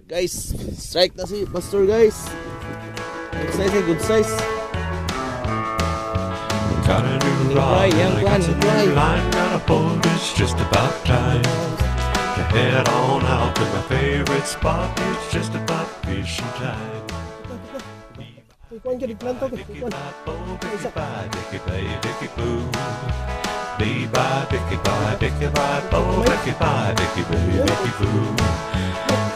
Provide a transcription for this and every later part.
Guys, strike na si Pastor guys. Good size eh, good size. Got a new rod, I got some new line, got a boat, it's just about time to head on out to my favorite spot. It's just about fishing time. Ikuan ka, digplanto ko. Vicky Ikuan. bye, bo, Vicky bye, Vicky bay, Vicky boo. Bee bye, Vicky bye, Vicky bye, bo, Vicky bye, Vicky bay, Vicky boo.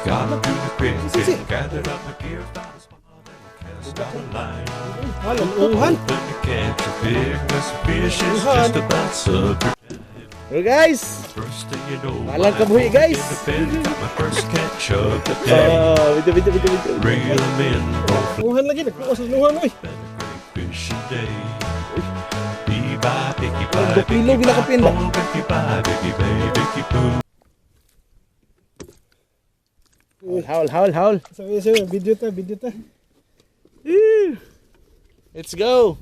Got to the creek and gathered up my gear, found a spot and cast out a line. Halon, uhan. Hoping to catch a big mess of fish, it's just about supper. So guys, First thing you know, Malang kabuhi, guys. got my first catch of the day. Bito. Reel 'em in, both Uhan lagi, nagkuha sa luhan, oy. been a great fishing day. Bee bye, Vicky Ang bye, dupilo, Vicky ginakapin bye, ba? bo, Vicky bye, Vicky bay, Vicky boo. Haul. So, video ta. Let's go.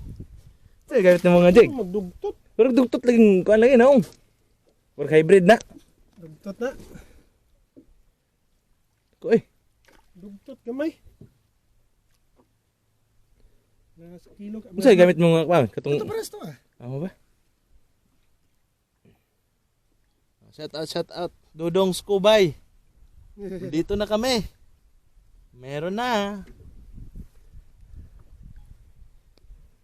Say gamit ng mga jig. Magdugtot. Pero dugtot lagi kuan lagi naong. Or hybrid na. Dugtot na. Koy. Dugtot gamay. Nasa kilo ka. Say gamit mo nga kuan katong Ito pares to ah. Amo ba? Shout out. Dudong Skubay. Dito na kami. Meron na.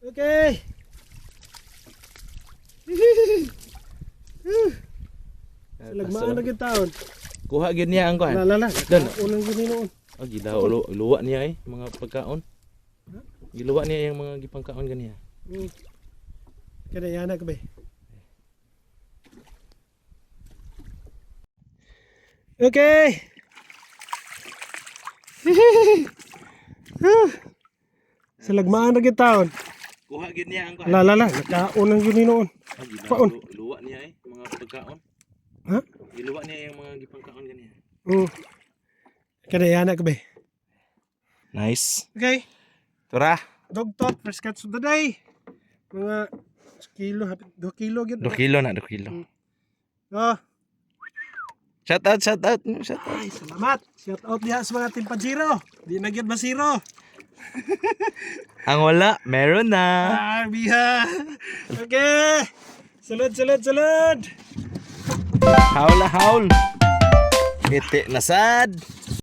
Okay. Lagmaan na gyud taon. Kuha gyud niya ang kuan. Lala. Doon. Unang gininon. Oh, gila luwa niya mga pagkaon. Giluwa niya yung mga gipangkaon ganiya. Kada yana ka ba? Okay. Sa lagmaan na gyud taon. Kuha gyud niya ang kuan. Lala. Nakaunang gininon. Oh, gila Kaon. luwa niya mga pagkaon. Ha? Giluwa niya yung mga gipangkaon ganiya. Kada yana ka ba? Nice. Okay. Tura. Dog tot, first catch of the day. Mga kilo, 2 kilo gyud. 2 kilo na, 2 kilo. Oh, Shout out. ay, salamat. Shout out diha sa mga Team Pajero. Di na gyud masiro. Ang wala, meron na. Biha. Okay. Sulod. Haul. Iti na sad.